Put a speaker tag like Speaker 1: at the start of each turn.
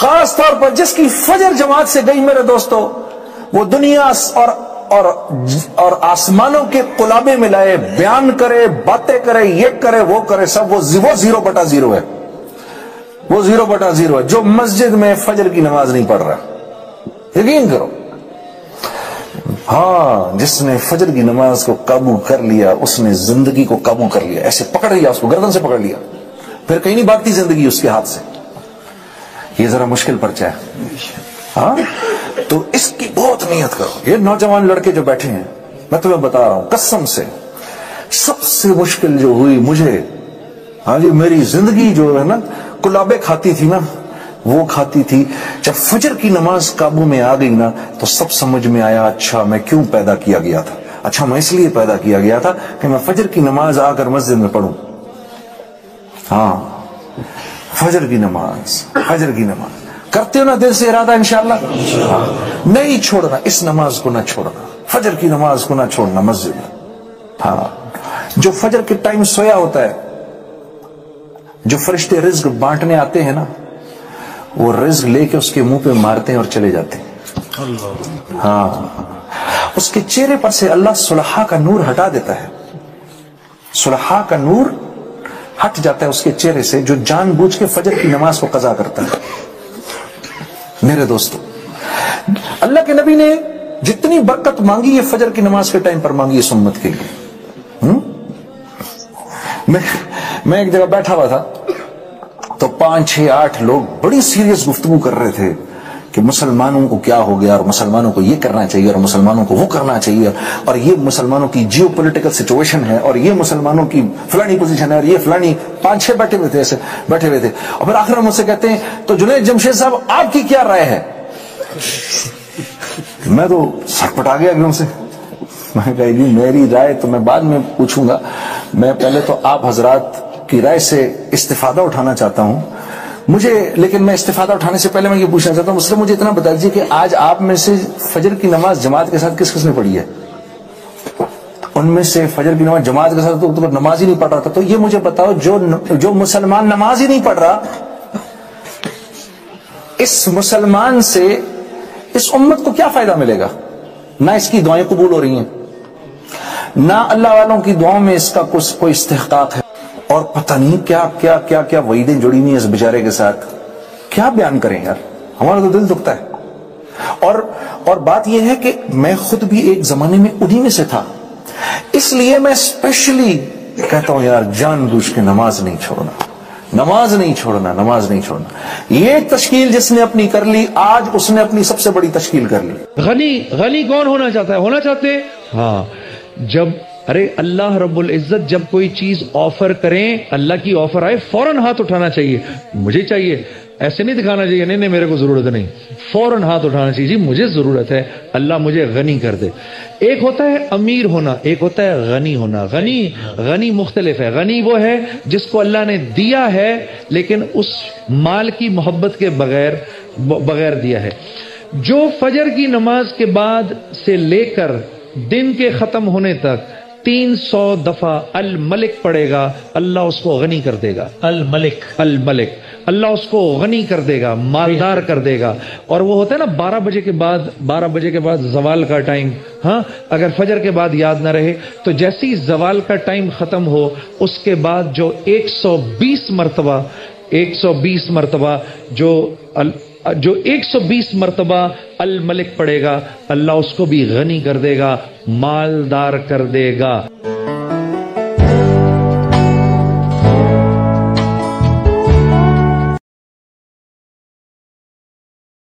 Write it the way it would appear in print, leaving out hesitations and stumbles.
Speaker 1: خاص طور پر جس کی فجر جماعت سے گئی میرے دوستو، وہ دنیا اور آسمانوں کے قلابے ملائے، بیان کرے، باتیں کرے، یہ کرے، وہ کرے، سب وہ 0/0 ہے۔ وہ 0/0 ہے جو مسجد میں فجر کی نماز نہیں پڑھ رہا۔ یقین کرو، ہاں، جس نے فجر کی نماز کو قابو کر لیا اس نے زندگی کو قابو کر لیا، ایسے پکڑ لیا، اس کو گردن سے پکڑ لیا، پھر کہیں نہیں بھاگتی زندگی اس کے ہاتھ سے۔ یہ ذرا مشکل پرچہ ہے، ہاں، تو اس کی بہت نیت کرو۔ یہ نوجوان لڑکے جو بیٹھے ہیں، میں تمہیں بتا رہا ہوں قسم سے، سب سے مشکل جو ہوئی مجھے، ہاں جی، میری زندگی جو ہے نا کلابے کھاتی تھی نا، وہ کھاتی تھی جب فجر کی نماز قابو میں آ گئی نا، تو سب سمجھ میں آیا، اچھا میں کیوں پیدا کیا گیا تھا۔ اچھا میں اس لیے پیدا کیا گیا تھا کہ میں فجر کی نماز آ کر مسجد میں پڑھوں۔ ہاں، فجر کی نماز، فجر کی نماز کرتے ہو نا دل سے ارادہ انشاءاللہ، نہیں چھوڑنا، اس نماز کو نہ چھوڑنا، فجر کی نماز کو نہ چھوڑنا مسجد میں۔ ہاں، جو فجر کے ٹائم سویا ہوتا ہے، جو فرشتے رزق بانٹنے آتے ہیں نا، وہ رزق لے کے اس کے منہ پہ مارتے ہیں اور چلے جاتے ہیں۔ ہاں، اس کے چہرے پر سے اللہ صلحاء کا نور ہٹا دیتا ہے، صلحاء کا نور ہٹ جاتا ہے اس کے چہرے سے، جو جان بوجھ کے فجر کی نماز کو قضا کرتا ہے۔ میرے دوستو، اللہ کے نبی نے جتنی برکت مانگی ہے فجر کی نماز کے ٹائم پر مانگی اس امت کے لیے۔ میں ایک جگہ بیٹھا ہوا تھا تو 5 6 8 لوگ بڑی سیریس گفتگو کر رہے تھے کہ مسلمانوں کو کیا ہو گیا، اور مسلمانوں کو یہ کرنا چاہیے، اور مسلمانوں کو وہ کرنا چاہیے، اور یہ مسلمانوں کی جیو پولیٹیکل سچویشن ہے، اور یہ مسلمانوں کی فلانی پوزیشن ہے، اور یہ فلانی 5 6 بیٹھے ہوئے تھے، ایسے بیٹھے ہوئے تھے، اور پھر آخر مجھ سے کہتے ہیں تو جنید جمشید صاحب آپ کی کیا رائے ہے؟ میں تو سٹ پٹا گیا ایک دم سے، میں کہا جی میری رائے تو میں بعد میں پوچھوں گا، میں پہلے تو آپ حضرات کی رائے سے استفادہ اٹھانا چاہتا ہوں مجھے، لیکن میں استفادہ اٹھانے سے پہلے میں یہ پوچھنا چاہتا ہوں، مسلم مجھے اتنا بتا دیجیے کہ آج آپ میں سے فجر کی نماز جماعت کے ساتھ کس کس نے پڑھی ہے؟ ان میں سے فجر کی نماز جماعت کے ساتھ تو نماز ہی نہیں پڑھ رہا تھا، تو یہ مجھے بتاؤ جو مسلمان نماز ہی نہیں پڑھ رہا، اس مسلمان سے اس امت کو کیا فائدہ ملے گا؟ نہ اس کی دعائیں قبول ہو رہی ہیں، نہ اللہ والوں کی دعاؤں میں اس کا کوئی استحقاق ہے، اور پتہ نہیں کیا کیا کیا کیا وعیدیں جڑی ہوئی ہیں اس بیچارے کے ساتھ، کیا بیان کریں یار، ہمارا تو دل دکھتا ہے۔ اور بات یہ ہے کہ میں خود بھی ایک زمانے میں انہی میں سے تھا، اس لیے میں اسپیشلی کہتا ہوں یار جان بوجھ کے نماز نہیں چھوڑنا، نماز نہیں چھوڑنا، نماز نہیں چھوڑنا۔ یہ تشکیل جس نے اپنی کر لی، آج اس نے اپنی سب سے بڑی تشکیل کر لی۔
Speaker 2: غنی کون ہونا چاہتا ہے؟ ہونا چاہتے ہیں؟ ہاں، جب ارے اللہ رب العزت جب کوئی چیز آفر کریں، اللہ کی آفر آئے، فوراً ہاتھ اٹھانا چاہیے، مجھے چاہیے، ایسے نہیں دکھانا چاہیے نہیں میرے کو ضرورت نہیں، فوراً ہاتھ اٹھانا چاہیے، جی مجھے ضرورت ہے، اللہ مجھے غنی کر دے۔ ایک ہوتا ہے امیر ہونا، ایک ہوتا ہے غنی ہونا۔ غنی مختلف ہے، غنی وہ ہے جس کو اللہ نے دیا ہے لیکن اس مال کی محبت کے بغیر دیا ہے۔ جو فجر کی نماز کے بعد سے لے کر دن کے ختم ہونے تک 300 دفعہ الملک پڑھے گا، اللہ اس کو غنی کر دے گا۔ الملک اللہ اس کو غنی کر دے گا، مالدار کر دے گا۔ اور وہ ہوتا ہے نا 12 بجے کے بعد زوال کا ٹائم، ہاں اگر فجر کے بعد یاد نہ رہے تو جیسے ہی زوال کا ٹائم ختم ہو اس کے بعد جو 120 مرتبہ جو 120 مرتبہ الملک پڑھے گا، اللہ اس کو بھی غنی کر دے گا، مالدار کر دے گا۔